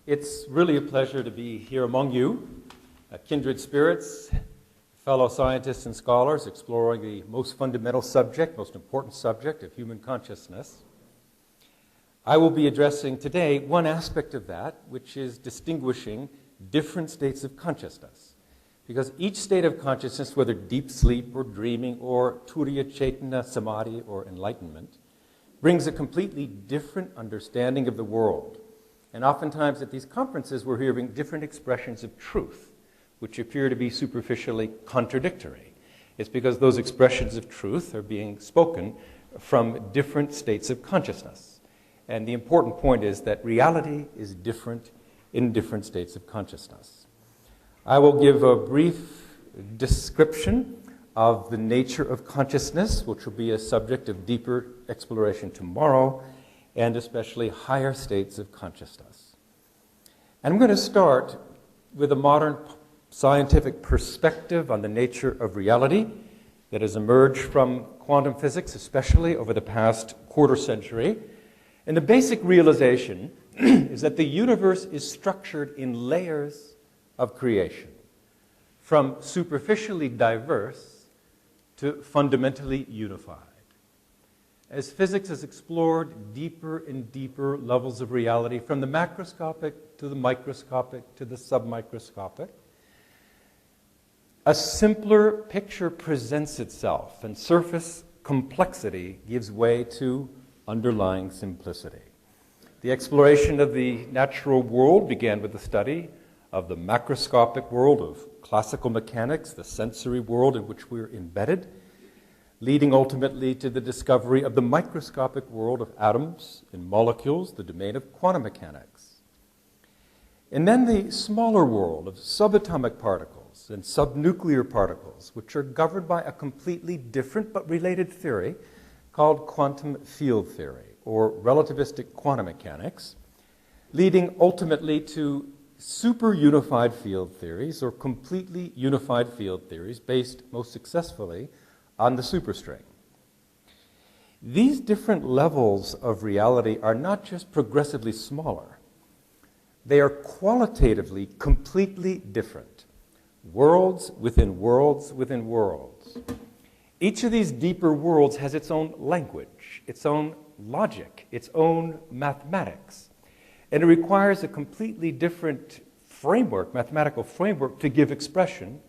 It's really a pleasure to be here among you, kindred spirits, fellow scientists and scholars exploring the most fundamental subject, most important subject of human consciousness. I will be addressing today one aspect of that, which is distinguishing different states of consciousness. Because each state of consciousness, whether deep sleep or dreaming or turiya cetana samadhi or enlightenment, brings a completely different understanding of the world. And oftentimes at these conferences we're hearing different expressions of truth, which appear to be superficially contradictory. It's because those expressions of truth are being spoken from different states of consciousness. And the important point is that reality is different in different states of consciousness. I will give a brief description of the nature of consciousness, which will be a subject of deeper exploration tomorrow, and especially higher states of consciousness. And I'm going to start with a modern scientific perspective on the nature of reality that has emerged from quantum physics, especially over the past quarter century. And the basic realization is that the universe is structured in layers of creation, from superficially diverse to fundamentally unified. As physics has explored deeper and deeper levels of reality, from the macroscopic to the microscopic to the submicroscopic, a simpler picture presents itself, and surface complexity gives way to underlying simplicity. The exploration of the natural world began with the study of the macroscopic world of classical mechanics, the sensory world in which we're embedded, leading ultimately to the discovery of the microscopic world of atoms and molecules, the domain of quantum mechanics. And then the smaller world of subatomic particles and subnuclear particles, which are governed by a completely different but related theory called quantum field theory, or relativistic quantum mechanics, leading ultimately to super unified field theories, or completely unified field theories based most successfully on the superstring. These different levels of reality are not just progressively smaller, they are qualitatively completely different. Worlds within worlds within worlds. Each of these deeper worlds has its own language, its own logic, its own mathematics. And it requires a completely different framework, mathematical framework, to give expression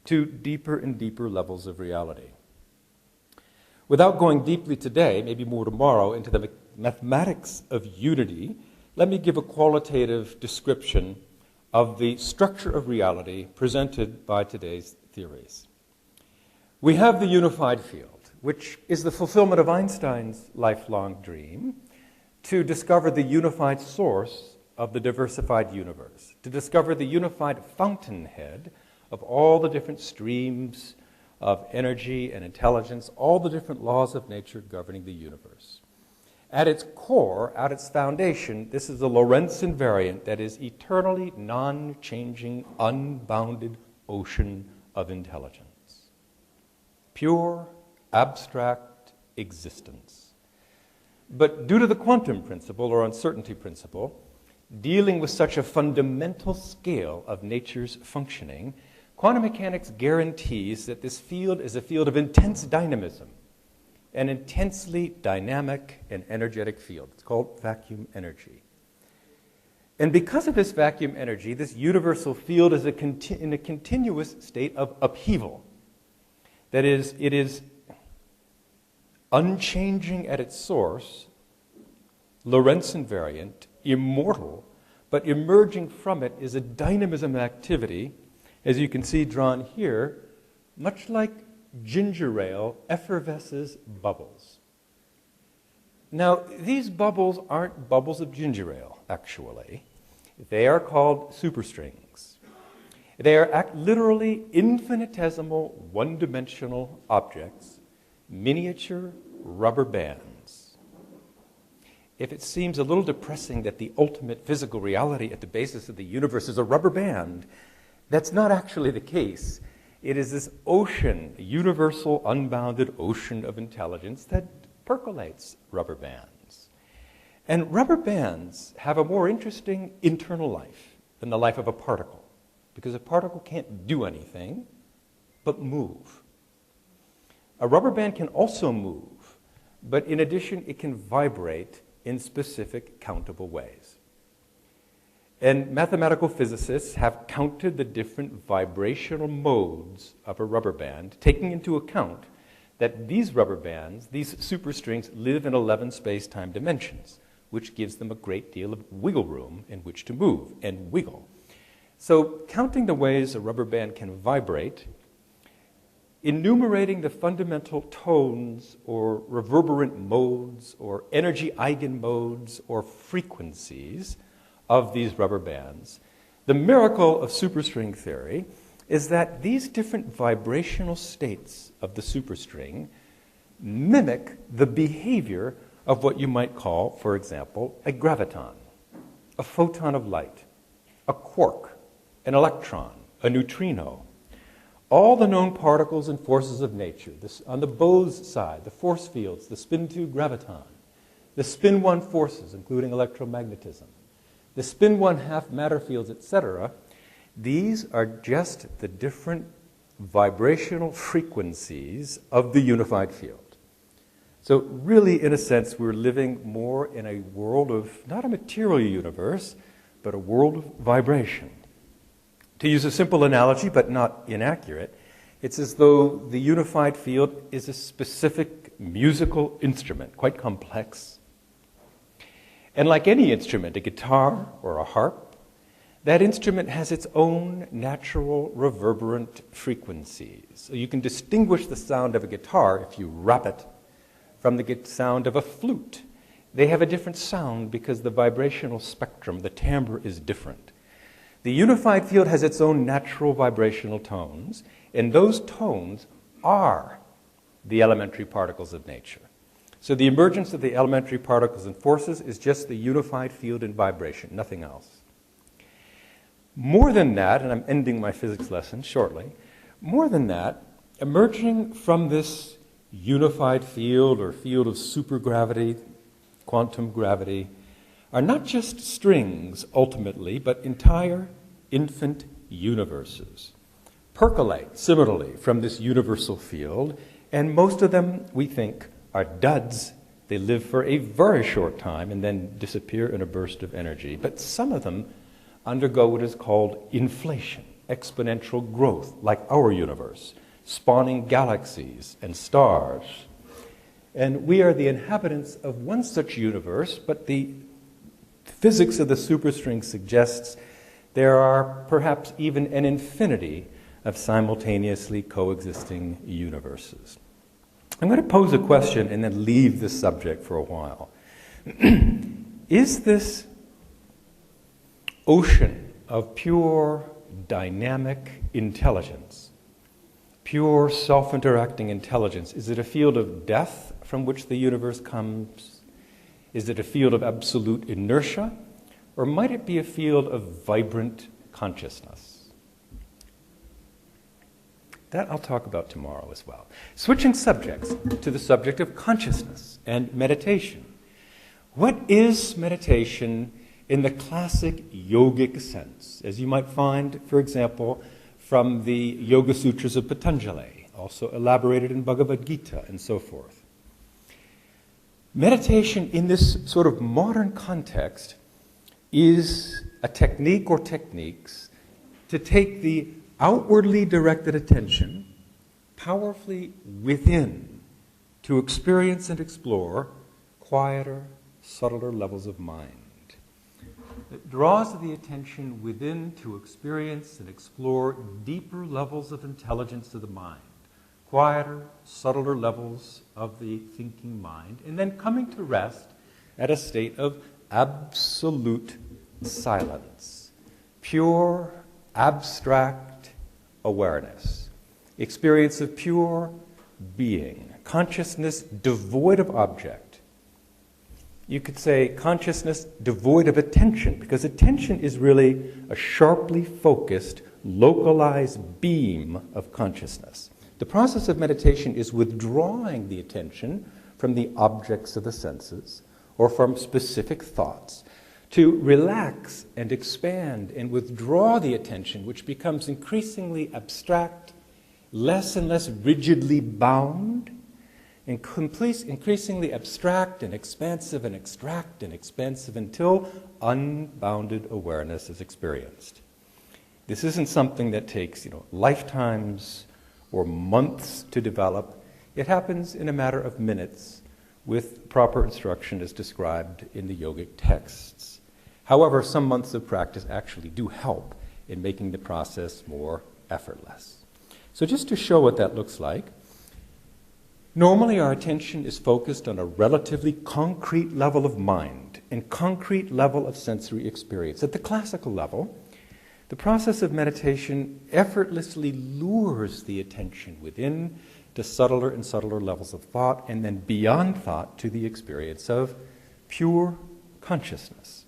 to deeper and deeper levels of reality. Without going deeply today, maybe more tomorrow, into the mathematics of unity, let me give a qualitative description of the structure of reality presented by today's theories. We have the unified field, which is the fulfillment of Einstein's lifelong dream to discover the unified source of the diversified universe, to discover the unified fountainhead of all the different streams of energy and intelligence, all the different laws of nature governing the universe. At its core, at its foundation, this is a Lorentz invariant that is eternally non-changing, unbounded ocean of intelligence. Pure, abstract existence. But due to the quantum principle, or uncertainty principle, dealing with such a fundamental scale of nature's functioning, quantum mechanics guarantees that this field is a field of intense dynamism, an intensely dynamic and energetic field. It's called vacuum energy. And because of this vacuum energy, this universal field is in a continuous state of upheaval. That is, it is unchanging at its source, Lorentz invariant, immortal, but emerging from it is a dynamism and activity, as you can see drawn here, much like ginger ale effervesces bubbles. Now, these bubbles aren't bubbles of ginger ale, actually. They are called superstrings. They are literally infinitesimal, one-dimensional objects, miniature rubber bands. If it seems a little depressing that the ultimate physical reality at the basis of the universe is a rubber band, that's not actually the case. It is this ocean, a universal, unbounded ocean of intelligence that percolates rubber bands. And rubber bands have a more interesting internal life than the life of a particle, because a particle can't do anything but move. A rubber band can also move, but in addition, it can vibrate in specific countable ways. And mathematical physicists have counted the different vibrational modes of a rubber band, taking into account that these rubber bands, these superstrings, live in 11 space-time dimensions, which gives them a great deal of wiggle room in which to move and wiggle. So counting the ways a rubber band can vibrate, enumerating the fundamental tones or reverberant modes or energy eigenmodes or frequencies of these rubber bands, the miracle of superstring theory is that these different vibrational states of the superstring mimic the behavior of what you might call, for example, a graviton, a photon of light, a quark, an electron, a neutrino. All the known particles and forces of nature, on the Bose side, the force fields, the spin-2 graviton, the spin-1 forces, including electromagnetism, the spin-1/2 matter fields, etc., these are just the different vibrational frequencies of the unified field. So really, in a sense, we're living more in a world of, not a material universe, but a world of vibration. To use a simple analogy, but not inaccurate, it's as though the unified field is a specific musical instrument, quite complex. And like any instrument, a guitar or a harp, that instrument has its own natural reverberant frequencies. So you can distinguish the sound of a guitar if you rap it from the sound of a flute. They have a different sound because the vibrational spectrum, the timbre, is different. The unified field has its own natural vibrational tones, and those tones are the elementary particles of nature. So the emergence of the elementary particles and forces is just the unified field in vibration, nothing else. More than that, and I'm ending my physics lesson shortly, more than that, emerging from this unified field or field of supergravity, quantum gravity, are not just strings ultimately, but entire infant universes. Percolate similarly from this universal field, and most of them, we think, are duds. They live for a very short time and then disappear in a burst of energy. But some of them undergo what is called inflation, exponential growth, like our universe, spawning galaxies and stars. And we are the inhabitants of one such universe, but the physics of the superstring suggests there are perhaps even an infinity of simultaneously coexisting universes. I'm going to pose a question and then leave this subject for a while. Is this ocean of pure dynamic intelligence, pure self-interacting intelligence, is it a field of death from which the universe comes? Is it a field of absolute inertia? Or might it be a field of vibrant consciousness? That I'll talk about tomorrow as well. Switching subjects to the subject of consciousness and meditation. What is meditation in the classic yogic sense, as you might find, for example, from the Yoga Sutras of Patanjali, also elaborated in Bhagavad Gita and so forth? Meditation in this sort of modern context is a technique or techniques to take the outwardly directed attention powerfully within to experience and explore quieter, subtler levels of mind. It draws the attention within to experience and explore deeper levels of intelligence of the mind, quieter, subtler levels of the thinking mind, and then coming to rest at a state of absolute silence, pure, abstract awareness, experience of pure being, consciousness devoid of object. You could say consciousness devoid of attention, because attention is really a sharply focused, localized beam of consciousness. The process of meditation is withdrawing the attention from the objects of the senses, or from specific thoughts, to relax and expand and withdraw the attention, which becomes increasingly abstract, less and less rigidly bound, and increasingly abstract and expansive and extract and expansive until unbounded awareness is experienced. This isn't something that takes, lifetimes or months to develop. It happens in a matter of minutes with proper instruction as described in the yogic texts. However, some months of practice actually do help in making the process more effortless. So just to show what that looks like, normally our attention is focused on a relatively concrete level of mind and concrete level of sensory experience. At the classical level, the process of meditation effortlessly lures the attention within to subtler and subtler levels of thought, and then beyond thought to the experience of pure consciousness.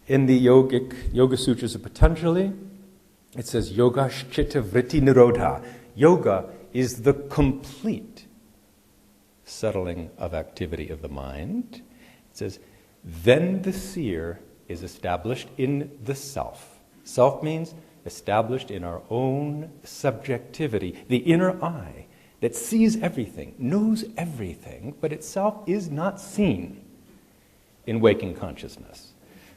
In the Yoga Sutras of Patanjali, it says, Yoga Chitta Vritti Nirodha. Yoga is the complete settling of activity of the mind. It says, then the seer is established in the self. Self means established in our own subjectivity, the inner eye that sees everything, knows everything, but itself is not seen in waking consciousness,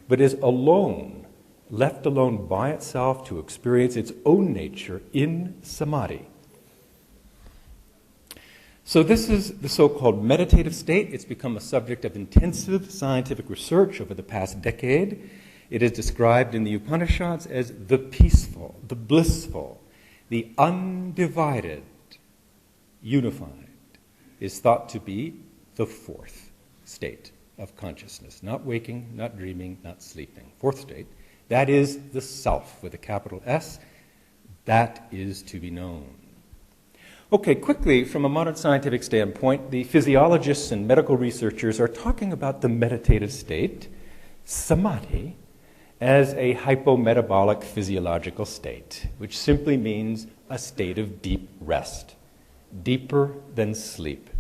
but is alone, left alone by itself to experience its own nature in samadhi. So this is the so-called meditative state. It's become a subject of intensive scientific research over the past decade. It is described in the Upanishads as the peaceful, the blissful, the undivided, unified, is thought to be the fourth state of consciousness. Not waking, not dreaming, not sleeping. Fourth state. That is the self with a capital S. That is to be known. Okay, quickly, from a modern scientific standpoint, the physiologists and medical researchers are talking about the meditative state, samadhi, as a hypometabolic physiological state, which simply means a state of deep rest, deeper than sleep.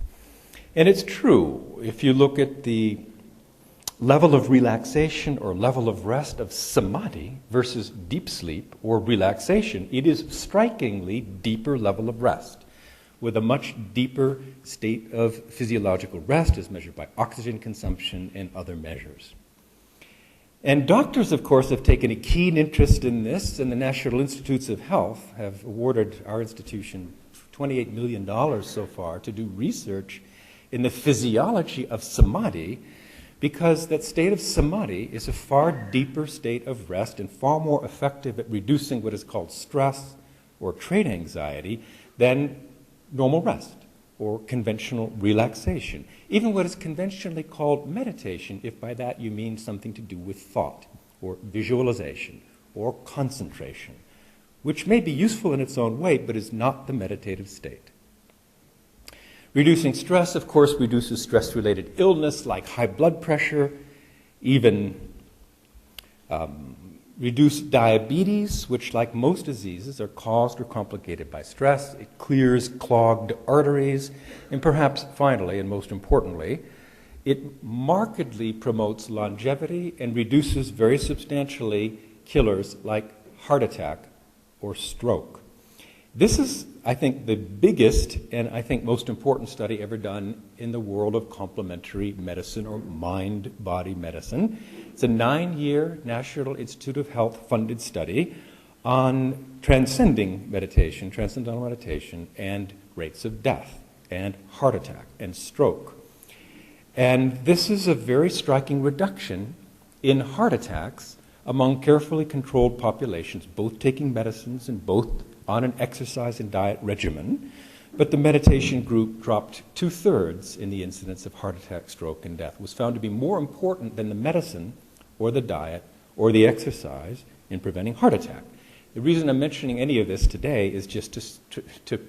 And it's true, if you look at the level of relaxation or level of rest of samadhi versus deep sleep or relaxation, it is strikingly deeper level of rest, with a much deeper state of physiological rest as measured by oxygen consumption and other measures. And doctors, of course, have taken a keen interest in this, and the National Institutes of Health have awarded our institution $28 million so far to do research in the physiology of samadhi, because that state of samadhi is a far deeper state of rest and far more effective at reducing what is called stress or trait anxiety than normal rest or conventional relaxation. Even what is conventionally called meditation, if by that you mean something to do with thought or visualization or concentration, which may be useful in its own way, but is not the meditative state. Reducing stress, of course, reduces stress-related illness like high blood pressure, even reduce diabetes, which, like most diseases, are caused or complicated by stress. It clears clogged arteries. And perhaps finally, and most importantly, it markedly promotes longevity and reduces very substantially killers like heart attack or stroke. This is, I think, the biggest and I think most important study ever done in the world of complementary medicine or mind-body medicine. It's a 9-year National Institute of Health funded study on transcendental meditation, and rates of death and heart attack and stroke. And this is a very striking reduction in heart attacks among carefully controlled populations, both taking medicines and both on an exercise and diet regimen. But the meditation group dropped 2/3 in the incidence of heart attack, stroke, and death. It was found to be more important than the medicine or the diet or the exercise in preventing heart attack. The reason I'm mentioning any of this today is just to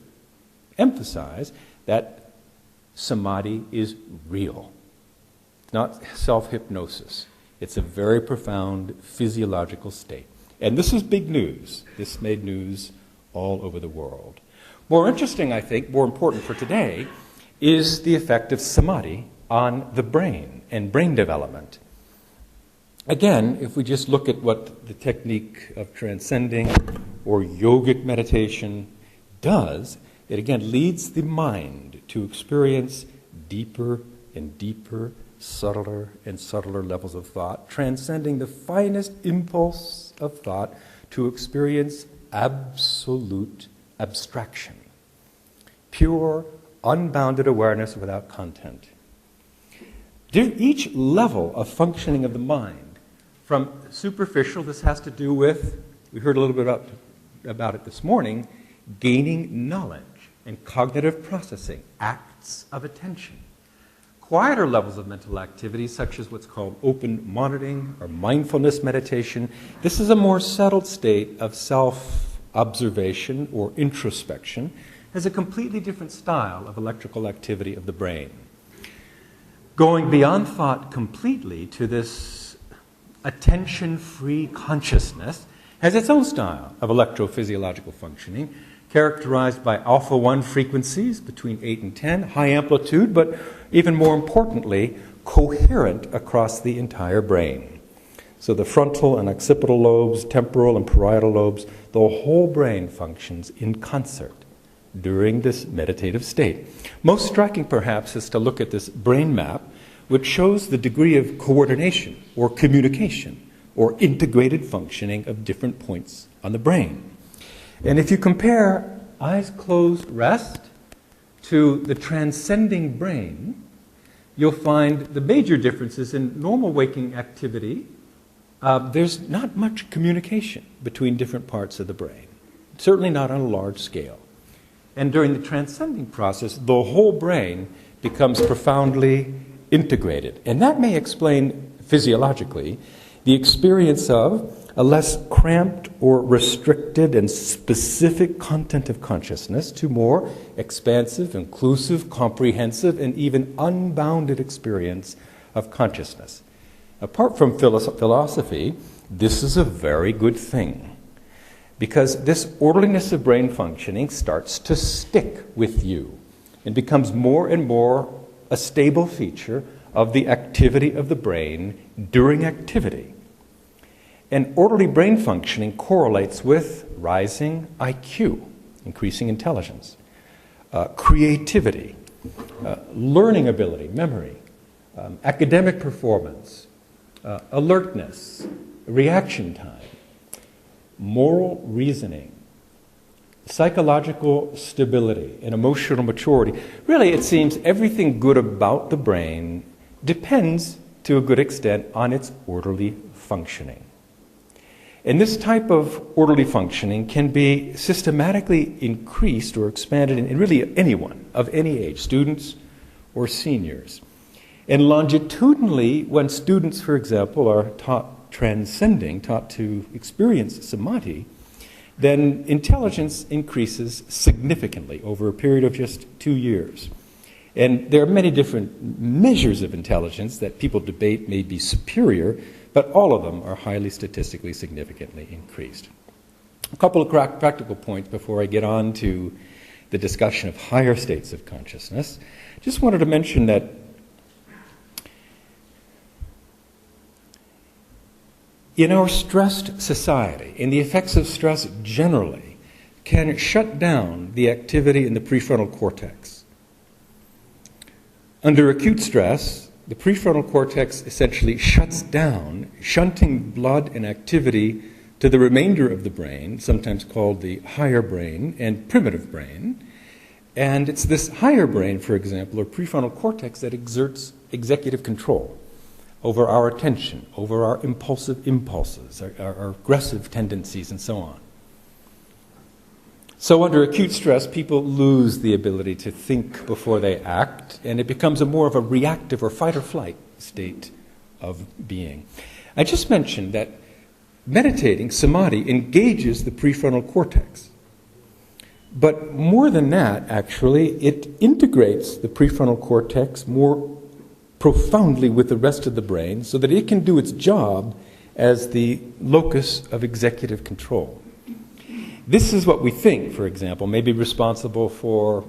emphasize that samadhi is real. It's not self-hypnosis. It's a very profound physiological state. And this is big news. This made news all over the world. More interesting, I think, more important for today, is the effect of samadhi on the brain and brain development. Again, if we just look at what the technique of transcending or yogic meditation does, it again leads the mind to experience deeper and deeper, subtler and subtler levels of thought, transcending the finest impulse of thought to experience absolute abstraction, pure, unbounded awareness without content. Each level of functioning of the mind, from superficial, this has to do with, we heard a little bit about it this morning, gaining knowledge and cognitive processing, acts of attention. Quieter levels of mental activity, such as what's called open monitoring or mindfulness meditation, this is a more settled state of self-observation or introspection, has a completely different style of electrical activity of the brain. Going beyond thought completely to this attention-free consciousness has its own style of electrophysiological functioning, characterized by alpha-1 frequencies between 8 and 10, high amplitude, but even more importantly, coherent across the entire brain. So the frontal and occipital lobes, temporal and parietal lobes, the whole brain functions in concert during this meditative state. Most striking, perhaps, is to look at this brain map, which shows the degree of coordination or communication or integrated functioning of different points on the brain. And if you compare eyes closed rest to the transcending brain, you'll find the major differences in normal waking activity. There's not much communication between different parts of the brain, certainly not on a large scale. And during the transcending process, the whole brain becomes profoundly integrated. And that may explain physiologically the experience of a less cramped or restricted and specific content of consciousness to more expansive, inclusive, comprehensive, and even unbounded experience of consciousness. Apart from philosophy, this is a very good thing, because this orderliness of brain functioning starts to stick with you and becomes more and more a stable feature of the activity of the brain during activity. And orderly brain functioning correlates with rising IQ, increasing intelligence, creativity, learning ability, memory, academic performance, alertness, reaction time, moral reasoning, psychological stability, and emotional maturity. Really, it seems everything good about the brain depends, to a good extent, on its orderly functioning. And this type of orderly functioning can be systematically increased or expanded in really anyone of any age, students or seniors. And longitudinally, when students, for example, are taught transcending, taught to experience samadhi, then intelligence increases significantly over a period of just 2 years. And there are many different measures of intelligence that people debate may be superior, but all of them are highly statistically significantly increased. A couple of practical points before I get on to the discussion of higher states of consciousness. Just wanted to mention that in our stressed society, and the effects of stress generally can shut down the activity in the prefrontal cortex. Under acute stress, the prefrontal cortex essentially shuts down, shunting blood and activity to the remainder of the brain, sometimes called the higher brain and primitive brain. And it's this higher brain, for example, or prefrontal cortex, that exerts executive control over our attention, over our impulsive impulses, our aggressive tendencies, and so on. So under acute stress, people lose the ability to think before they act, and it becomes more of a reactive or fight-or-flight state of being. I just mentioned that meditating, samadhi, engages the prefrontal cortex. But more than that, actually, it integrates the prefrontal cortex more profoundly with the rest of the brain so that it can do its job as the locus of executive control. This is what we think, for example, may be responsible for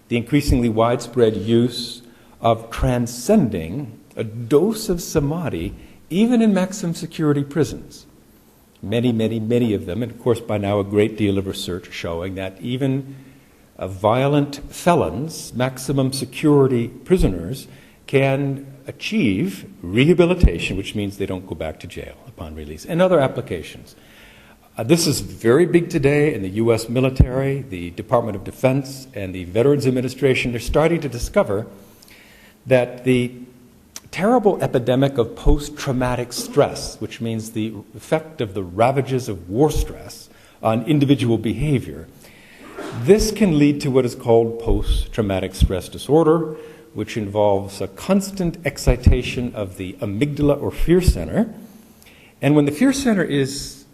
the increasingly widespread use of transcending a dose of samadhi even in maximum security prisons. Many, many, many of them, and of course by now a great deal of research showing that even violent felons, maximum security prisoners, can achieve rehabilitation, which means they don't go back to jail upon release, and other applications. This is very big today in the U.S. military, the Department of Defense, and the Veterans Administration. They're starting to discover that the terrible epidemic of post-traumatic stress, which means the effect of the ravages of war stress on individual behavior, this can lead to what is called post-traumatic stress disorder, which involves a constant excitation of the amygdala or fear center. And when the fear center is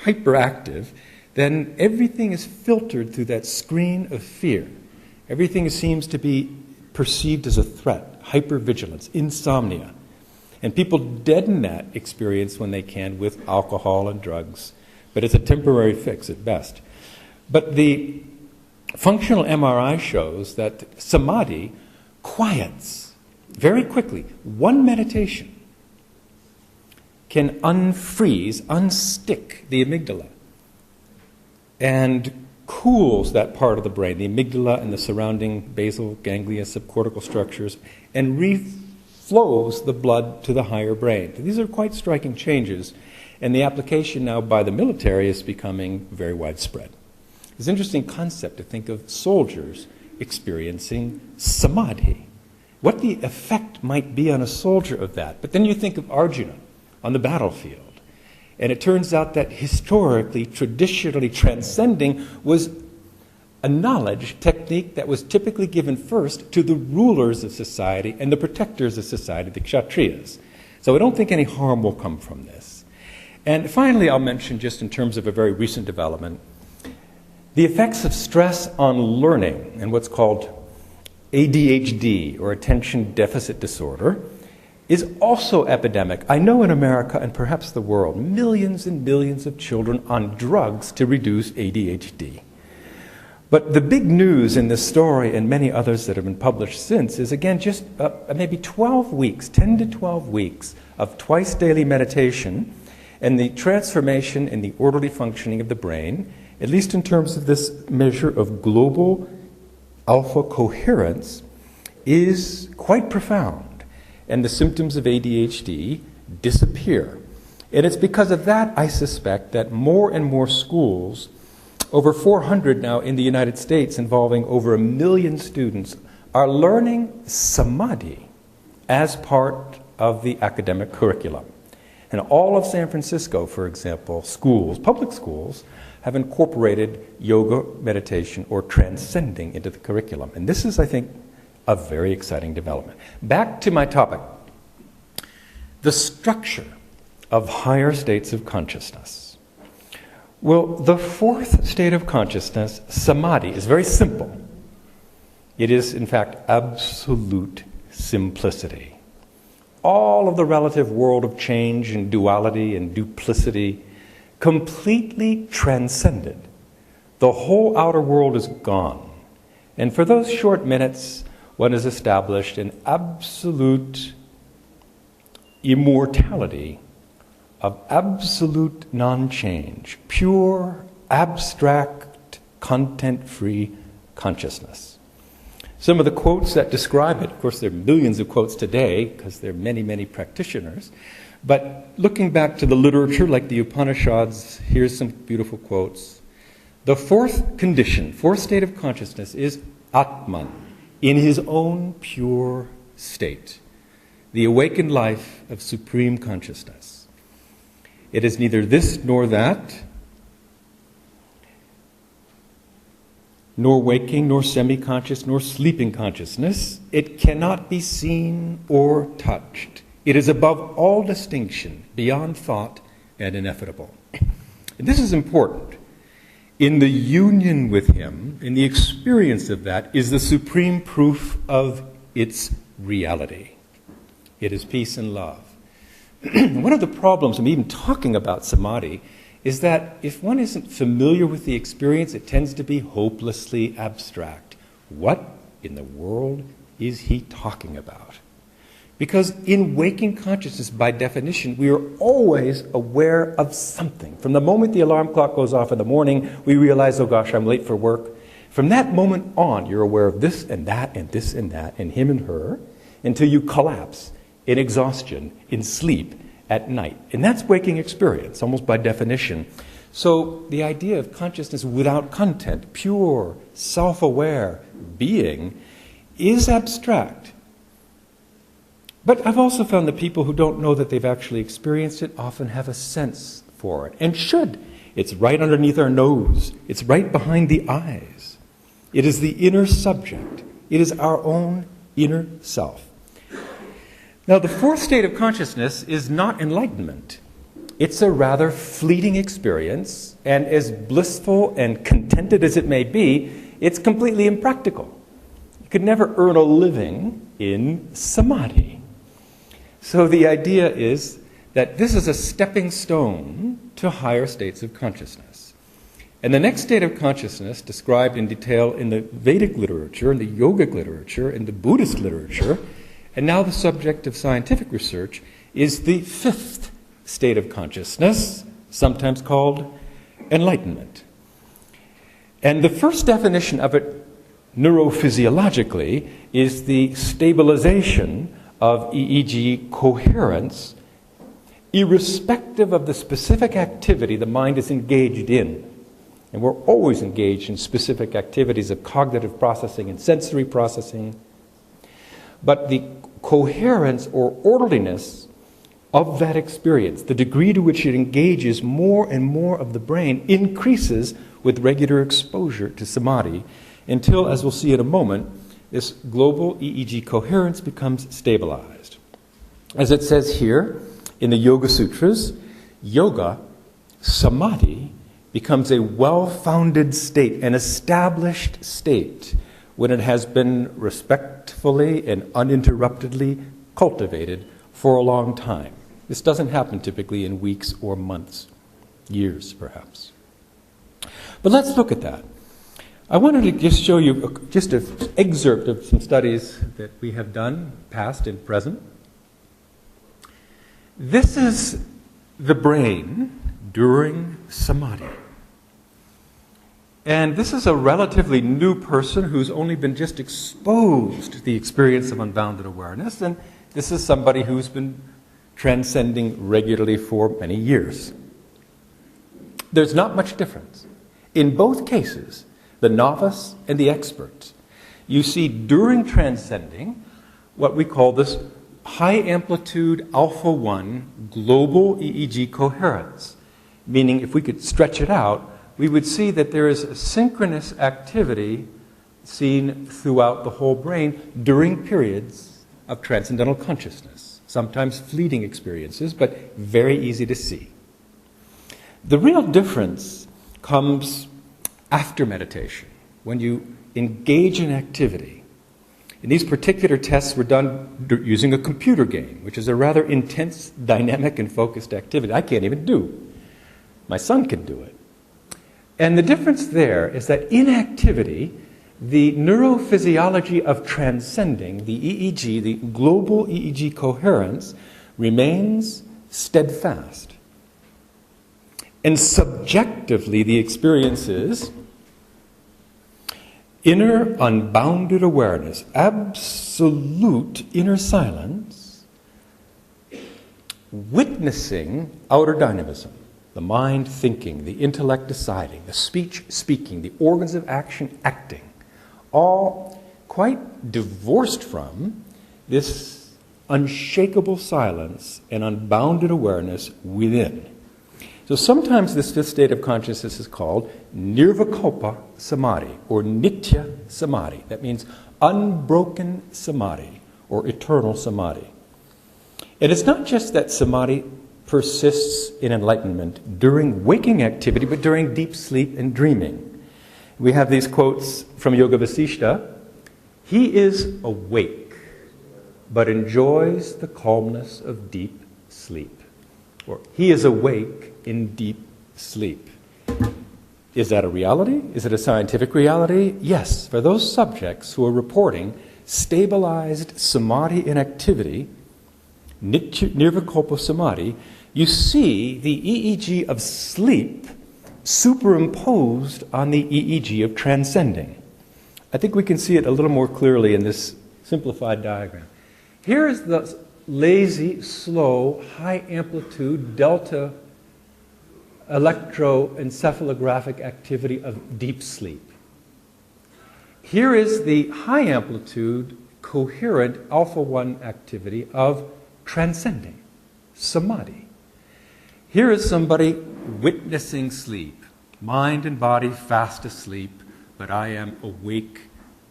hyperactive, then everything is filtered through that screen of fear. Everything seems to be perceived as a threat, hypervigilance, insomnia. And people deaden that experience when they can with alcohol and drugs, but it's a temporary fix at best. But the functional MRI shows that samadhi quiets very quickly. One meditation can unfreeze, unstick the amygdala and cools that part of the brain, the amygdala and the surrounding basal ganglia subcortical structures, and reflows the blood to the higher brain. These are quite striking changes, and the application now by the military is becoming very widespread. It's an interesting concept to think of soldiers experiencing samadhi, what the effect might be on a soldier of that. But then you think of Arjuna on the battlefield, and it turns out that historically, traditionally transcending was a knowledge technique that was typically given first to the rulers of society and the protectors of society, the kshatriyas. So I don't think any harm will come from this. And finally, I'll mention, just in terms of a very recent development, the effects of stress on learning and what's called ADHD, or attention deficit disorder, is also epidemic. I know in America and perhaps the world, millions and millions of children on drugs to reduce ADHD. But the big news in this story and many others that have been published since is, again, just maybe 12 weeks, 10 to 12 weeks of twice daily meditation and the transformation in the orderly functioning of the brain, at least in terms of this measure of global alpha coherence, is quite profound. And the symptoms of ADHD disappear. And it's because of that, I suspect, that more and more schools, over 400 now in the United States, involving over 1 million students, are learning samadhi as part of the academic curriculum. And all of San Francisco, for example, schools, public schools, have incorporated yoga, meditation, or transcending into the curriculum. And this is, I think, a very exciting development. Back to my topic. The structure of higher states of consciousness. Well, the fourth state of consciousness, samadhi, is very simple. It is, in fact, absolute simplicity. All of the relative world of change and duality and duplicity completely transcended. The whole outer world is gone. And for those short minutes, one has established an absolute immortality of absolute non-change, pure, abstract, content-free consciousness. Some of the quotes that describe it, of course there are millions of quotes today because there are many, many practitioners, but looking back to the literature like the Upanishads, here's some beautiful quotes. The fourth condition, fourth state of consciousness is Atman, in his own pure state, the awakened life of supreme consciousness. It is neither this nor that, nor waking, nor semi-conscious, nor sleeping consciousness. It cannot be seen or touched. It is above all distinction, beyond thought, and ineffable. And this is important. In the union with Him, in the experience of that, is the supreme proof of its reality. It is peace and love. One of the problems, I'm even talking about samadhi, is that if one isn't familiar with the experience, it tends to be hopelessly abstract. What in the world is he talking about? Because in waking consciousness, by definition, we are always aware of something. From the moment the alarm clock goes off in the morning, we realize, oh gosh, I'm late for work. From that moment on, you're aware of this and that and this and that and him and her until you collapse in exhaustion, in sleep at night. And that's waking experience, almost by definition. So the idea of consciousness without content, pure, self-aware being, is abstract. But I've also found that people who don't know that they've actually experienced it often have a sense for it, and should. It's right underneath our nose. It's right behind the eyes. It is the inner subject. It is our own inner self. Now, the fourth state of consciousness is not enlightenment. It's a rather fleeting experience, and as blissful and contented as it may be, it's completely impractical. You could never earn a living in samadhi. So the idea is that this is a stepping stone to higher states of consciousness. And the next state of consciousness, described in detail in the Vedic literature, in the yogic literature, in the Buddhist literature, and now the subject of scientific research, is the fifth state of consciousness, sometimes called enlightenment. And the first definition of it neurophysiologically is the stabilization of EEG coherence, irrespective of the specific activity the mind is engaged in. And we're always engaged in specific activities of cognitive processing and sensory processing. But the coherence or orderliness of that experience, the degree to which it engages more and more of the brain, increases with regular exposure to samadhi until, as we'll see in a moment, this global EEG coherence becomes stabilized. As it says here in the Yoga Sutras, yoga, samadhi, becomes a well-founded state, an established state, when it has been respectfully and uninterruptedly cultivated for a long time. This doesn't happen typically in weeks or months, years perhaps. But let's look at that. I wanted to just show you just an excerpt of some studies that we have done, past and present. This is the brain during samadhi. And this is a relatively new person who's only been just exposed to the experience of unbounded awareness, and this is somebody who's been transcending regularly for many years. There's not much difference. In both cases, the novice and the expert, you see during transcending what we call this high amplitude alpha 1 global EEG coherence, meaning if we could stretch it out, we would see that there is a synchronous activity seen throughout the whole brain during periods of transcendental consciousness, sometimes fleeting experiences, but very easy to see. The real difference comes after meditation, when you engage in activity. And these particular tests were done using a computer game, which is a rather intense, dynamic, and focused activity I can't even do. My son can do it. And the difference there is that in activity, the neurophysiology of transcending, the EEG, the global EEG coherence, remains steadfast. And subjectively, the experience is inner unbounded awareness, absolute inner silence, witnessing outer dynamism, the mind thinking, the intellect deciding, the speech speaking, the organs of action acting, all quite divorced from this unshakable silence and unbounded awareness within. So sometimes this fifth state of consciousness is called nirvikalpa samadhi or nitya samadhi. That means unbroken samadhi or eternal samadhi. And it's not just that samadhi persists in enlightenment during waking activity, but during deep sleep and dreaming. We have these quotes from Yoga Vasishta. He is awake, but enjoys the calmness of deep sleep. Or he is awake in deep sleep. Is that a reality? Is it a scientific reality? Yes, for those subjects who are reporting stabilized samadhi in activity, nirvikalpa samadhi, you see the EEG of sleep superimposed on the EEG of transcending. I think we can see it a little more clearly in this simplified diagram. Here is the lazy, slow, high amplitude delta electroencephalographic activity of deep sleep. Here is the high amplitude, coherent alpha 1 activity of transcending, samadhi. Here is somebody witnessing sleep, mind and body fast asleep, but I am awake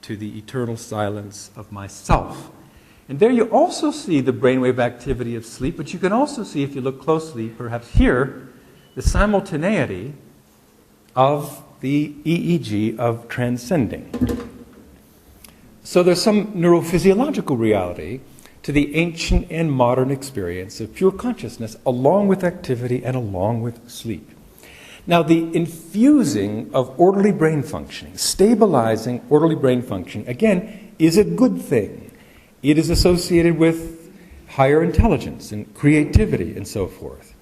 to the eternal silence of myself. And there you also see the brainwave activity of sleep, but you can also see, if you look closely, perhaps here, the simultaneity of the EEG of transcending. So there's some neurophysiological reality to the ancient and modern experience of pure consciousness, along with activity and along with sleep. Now, the infusing of orderly brain functioning, stabilizing orderly brain functioning, again, is a good thing. It is associated with higher intelligence and creativity and so forth.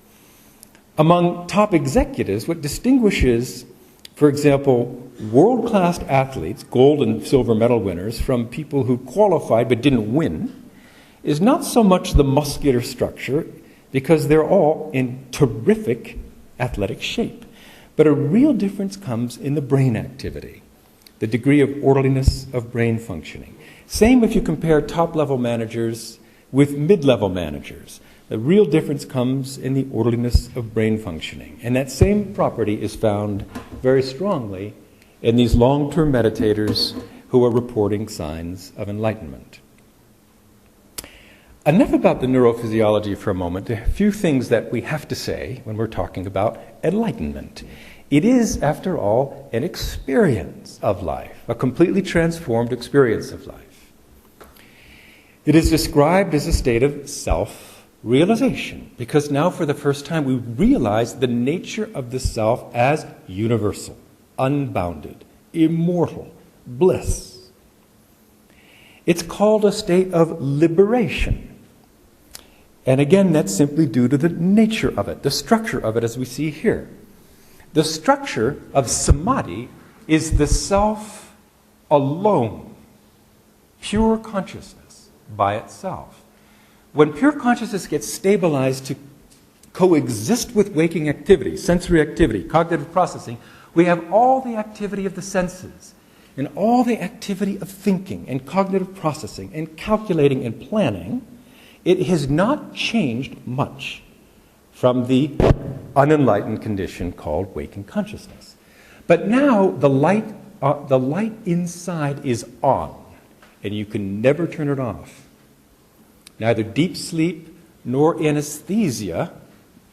Among top executives, what distinguishes, for example, world-class athletes, gold and silver medal winners, from people who qualified but didn't win, is not so much the muscular structure, because they're all in terrific athletic shape. But a real difference comes in the brain activity, the degree of orderliness of brain functioning. Same if you compare top-level managers with mid-level managers. The real difference comes in the orderliness of brain functioning. And that same property is found very strongly in these long-term meditators who are reporting signs of enlightenment. Enough about the neurophysiology for a moment. A few things that we have to say when we're talking about enlightenment. It is, after all, an experience of life, a completely transformed experience of life. It is described as a state of self-realization, because now for the first time we realize the nature of the self as universal, unbounded, immortal, bliss. It's called a state of liberation. And again, that's simply due to the nature of it, the structure of it, as we see here. The structure of samadhi is the self alone, pure consciousness by itself. When pure consciousness gets stabilized to coexist with waking activity, sensory activity, cognitive processing, we have all the activity of the senses and all the activity of thinking and cognitive processing and calculating and planning. It has not changed much from the unenlightened condition called waking consciousness. But now the light inside is on, and you can never turn it off. Neither deep sleep nor anesthesia,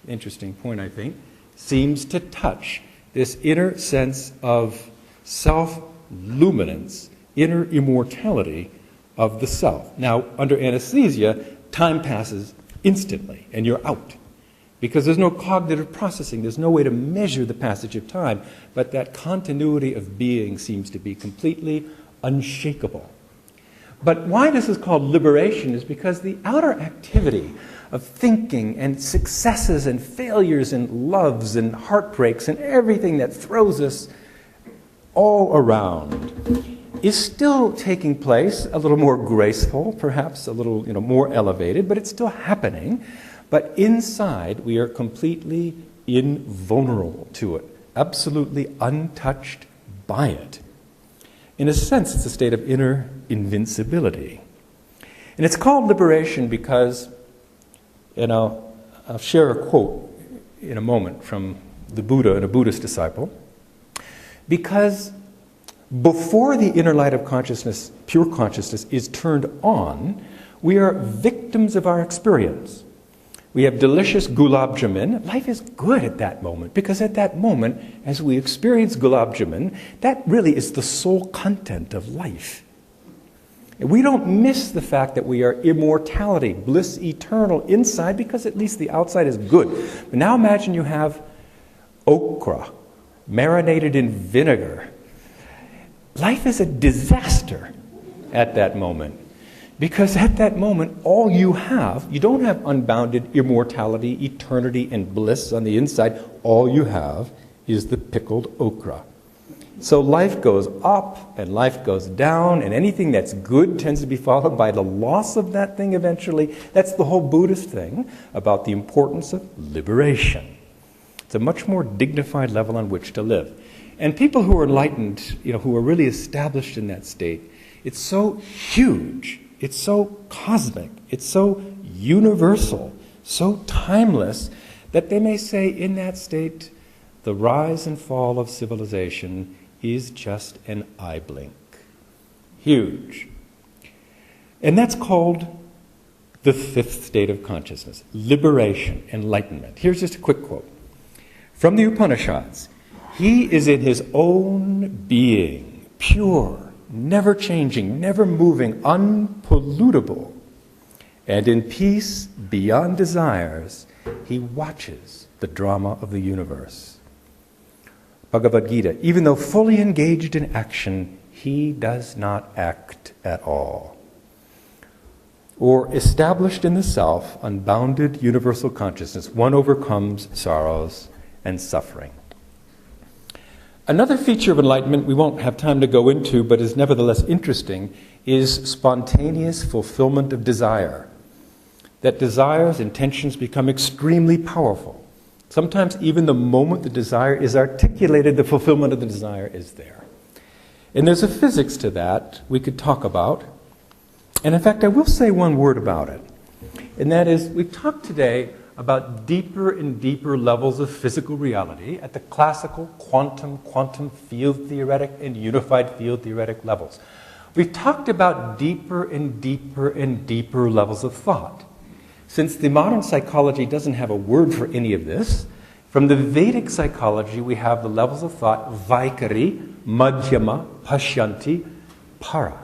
interesting point I think, seems to touch this inner sense of self-luminance, inner immortality of the self. Now, under anesthesia, time passes instantly, and you're out. Because there's no cognitive processing, there's no way to measure the passage of time, but that continuity of being seems to be completely unshakable. But why this is called liberation is because the outer activity of thinking and successes and failures and loves and heartbreaks and everything that throws us all around is still taking place, a little more graceful, perhaps a little more elevated, but it's still happening. But inside, we are completely invulnerable to it, absolutely untouched by it. In a sense, it's a state of inner invincibility. And it's called liberation because, I'll share a quote in a moment from the Buddha and a Buddhist disciple, because before the inner light of consciousness, pure consciousness, is turned on, we are victims of our experience. We have delicious gulab jamun. Life is good at that moment, because at that moment, as we experience gulab jamun, that really is the sole content of life. And we don't miss the fact that we are immortality, bliss eternal inside, because at least the outside is good. But now imagine you have okra marinated in vinegar. Life is a disaster. at that moment. Because at that moment, all you don't have unbounded immortality, eternity, and bliss on the inside. All you have is the pickled okra. So life goes up and life goes down, and anything that's good tends to be followed by the loss of that thing eventually. That's the whole Buddhist thing about the importance of liberation. It's a much more dignified level on which to live. And people who are enlightened, who are really established in that state, it's so huge, it's so cosmic, it's so universal, so timeless, that they may say in that state, the rise and fall of civilization is just an eye blink. Huge. And that's called the fifth state of consciousness, liberation, enlightenment. Here's just a quick quote from the Upanishads. He is in his own being, pure, never changing, never moving, unpollutable, and in peace beyond desires, he watches the drama of the universe. Bhagavad Gita, even though fully engaged in action, he does not act at all. Or established in the self, unbounded universal consciousness, one overcomes sorrows and suffering. Another feature of enlightenment we won't have time to go into, but is nevertheless interesting, is spontaneous fulfillment of desire. That desires, intentions become extremely powerful. Sometimes even the moment the desire is articulated, the fulfillment of the desire is there. And there's a physics to that we could talk about. And in fact, I will say one word about it. And that is, we've talked today about deeper and deeper levels of physical reality at the classical quantum field theoretic and unified field theoretic levels. We've talked about deeper and deeper and deeper levels of thought. Since the modern psychology doesn't have a word for any of this, from the Vedic psychology we have the levels of thought, Vaikari, Madhyama, Pashyanti, Para.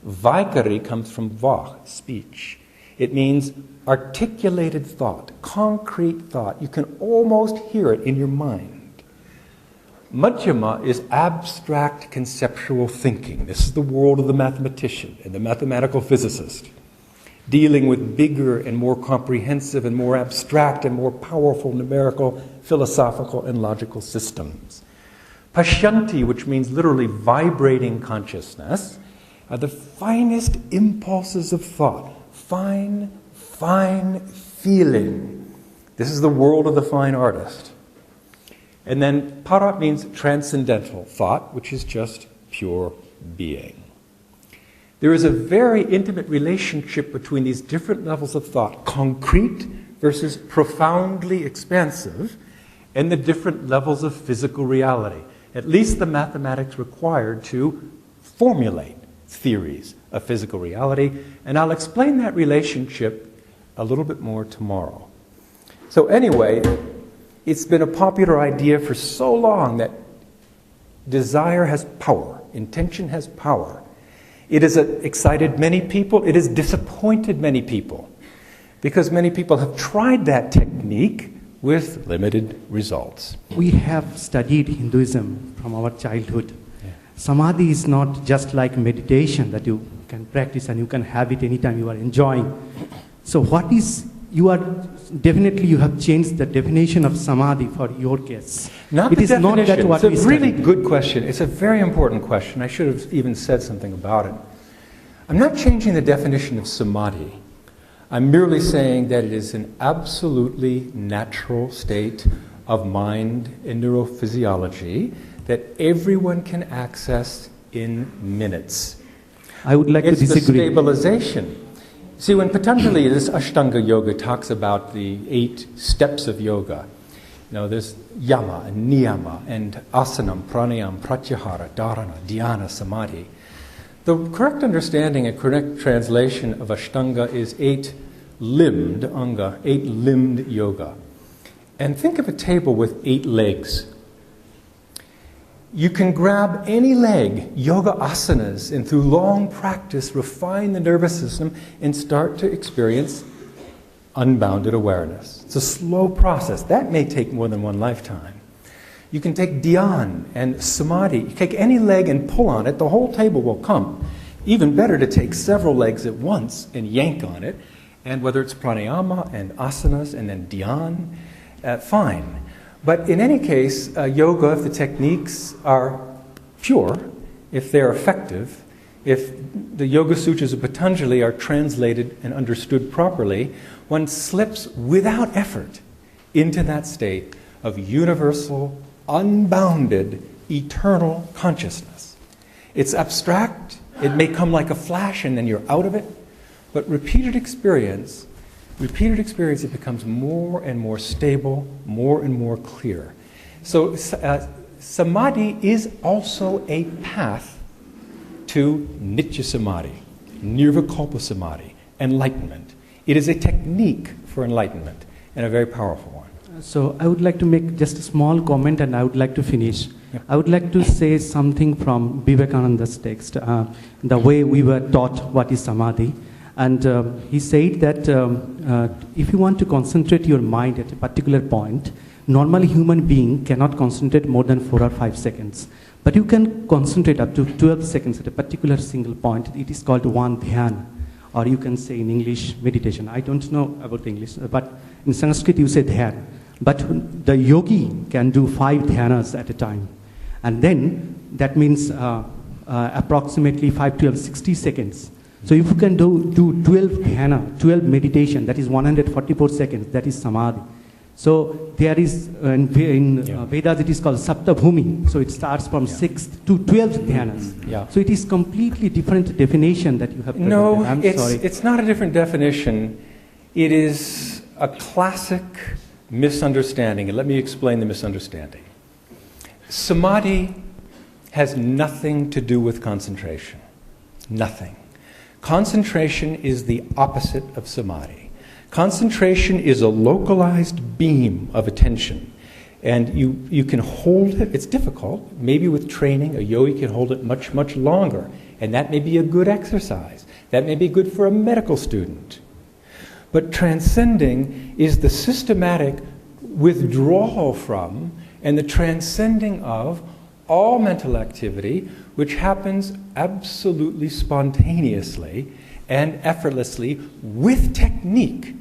Vaikari comes from vah, speech. It means articulated thought, concrete thought. You can almost hear it in your mind. Madhyama is abstract conceptual thinking. This is the world of the mathematician and the mathematical physicist, dealing with bigger and more comprehensive and more abstract and more powerful numerical, philosophical, and logical systems. Pashyanti, which means literally vibrating consciousness, are the finest impulses of thought. Fine feeling. This is the world of the fine artist. And then para means transcendental thought, which is just pure being. There is a very intimate relationship between these different levels of thought, concrete versus profoundly expansive, and the different levels of physical reality, at least the mathematics required to formulate theories of physical reality. And I'll explain that relationship a little bit more tomorrow. So anyway, it's been a popular idea for so long that desire has power, intention has power. It has excited many people. It has disappointed many people, because many people have tried that technique with limited results. We have studied Hinduism from our childhood. Yeah. Samadhi is not just like meditation that you can practice and you can have it anytime you are enjoying. So you have changed the definition of samadhi for your case. It is not that what it's a really good question. It's a very important question. I should have even said something about it. I'm not changing the definition of samadhi. I'm merely saying that it is an absolutely natural state of mind and neurophysiology that everyone can access in minutes. I would like to disagree. It's the stabilization. See, when Patanjali, this Ashtanga Yoga, talks about the 8 steps of yoga, there's yama and niyama and asanam, pranayam, pratyahara, dharana, dhyana, samadhi. The correct understanding and correct translation of Ashtanga is 8-limbed anga, 8-limbed yoga. And think of a table with 8 legs. You can grab any leg, yoga asanas, and through long practice refine the nervous system and start to experience unbounded awareness. It's a slow process. That may take more than one lifetime. You can take dhyan and samadhi. You take any leg and pull on it, the whole table will come. even better to take several legs at once and yank on it. And whether it's pranayama and asanas and then dhyan, fine. But in any case, yoga, if the techniques are pure, if they're effective, if the Yoga Sutras of Patanjali are translated and understood properly, one slips without effort into that state of universal, unbounded, eternal consciousness. It's abstract, it may come like a flash and then you're out of it, but repeated experience, it becomes more and more stable, more and more clear. So samadhi is also a path to nitya samadhi, nirvikalpa samadhi, enlightenment. It is a technique for enlightenment and a very powerful one. So I would like to make just a small comment and I would like to finish. Yep. I would like to say something from Vivekananda's text, the way we were taught what is samadhi. And he said that if you want to concentrate your mind at a particular point, normally human being cannot concentrate more than 4 or 5 seconds. But you can concentrate up to 12 seconds at a particular single point. It is called one dhyan, or you can say in English, meditation. I don't know about English, but in Sanskrit you say dhyan. But the yogi can do 5 dhyanas at a time. And then that means approximately 5, 12, 60 seconds. So if you can do 12 dhyana, 12 meditation, that is 144 seconds, that is samadhi. So there is, in Vedas it is called Saptabhumi. So it starts from 6 to 12 dhyanas. Yeah. So it is completely different definition that you have presented. No, sorry. It's not a different definition. It is a classic misunderstanding. And let me explain the misunderstanding. Samadhi has nothing to do with concentration. Nothing. Concentration is the opposite of samadhi. Concentration is a localized beam of attention. And you can hold it. It's difficult. Maybe with training, a yogi can hold it much, much longer. And that may be a good exercise. That may be good for a medical student. But transcending is the systematic withdrawal from and the transcending of all mental activity, which happens absolutely spontaneously and effortlessly with technique.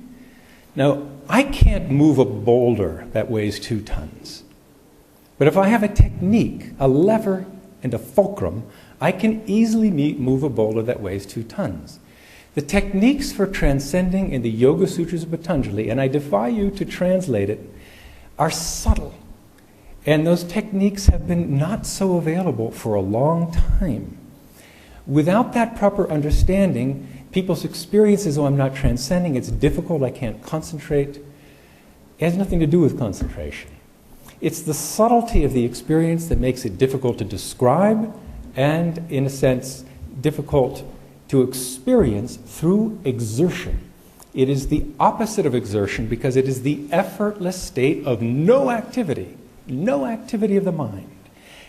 Now, I can't move a boulder that weighs 2 tons. But if I have a technique, a lever and a fulcrum, I can easily move a boulder that weighs 2 tons. The techniques for transcending in the Yoga Sutras of Patanjali, and I defy you to translate it, are subtle. And those techniques have been not so available for a long time. Without that proper understanding, people's experiences, oh, I'm not transcending, it's difficult, I can't concentrate. It has nothing to do with concentration. It's the subtlety of the experience that makes it difficult to describe and, in a sense, difficult to experience through exertion. It is the opposite of exertion because it is the effortless state of no activity of the mind.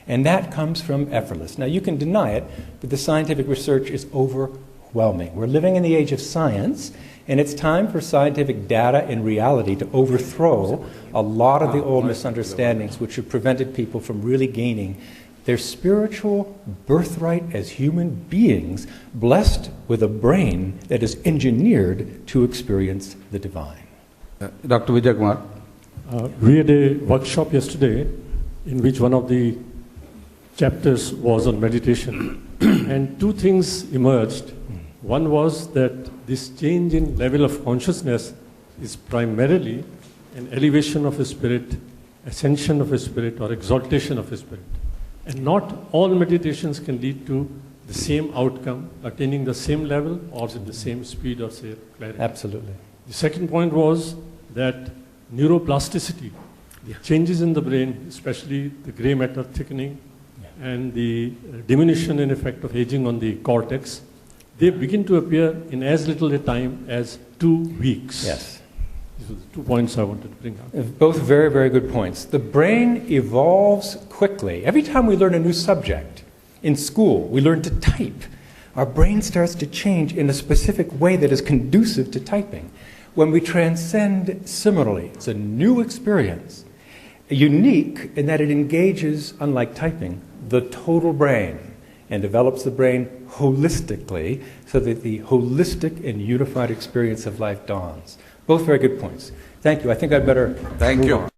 And that comes from effortless. Now, you can deny it, but the scientific research is overwhelming. We're living in the age of science, and it's time for scientific data and reality to overthrow a lot of the old misunderstandings which have prevented people from really gaining their spiritual birthright as human beings, blessed with a brain that is engineered to experience the divine. Dr. Vijay Kumar. We had a workshop yesterday in which one of the chapters was on meditation and 2 things emerged. One was that this change in level of consciousness is primarily an elevation of a spirit, ascension of a spirit, or exaltation of a spirit. And not all meditations can lead to the same outcome, attaining the same level or at the same speed or say clarity. Absolutely. The second point was that neuroplasticity, changes in the brain, especially the gray matter thickening and the diminution in effect of aging on the cortex, they begin to appear in as little a time as 2 weeks. Yes. These were the 2 points I wanted to bring up. Both very, very good points. The brain evolves quickly. Every time we learn a new subject in school, we learn to type. Our brain starts to change in a specific way that is conducive to typing. When we transcend similarly, it's a new experience, unique in that it engages, unlike typing, the total brain. and develops the brain holistically so that the holistic and unified experience of life dawns. Both very good points. Thank you. I think I'd better Thank move you. on.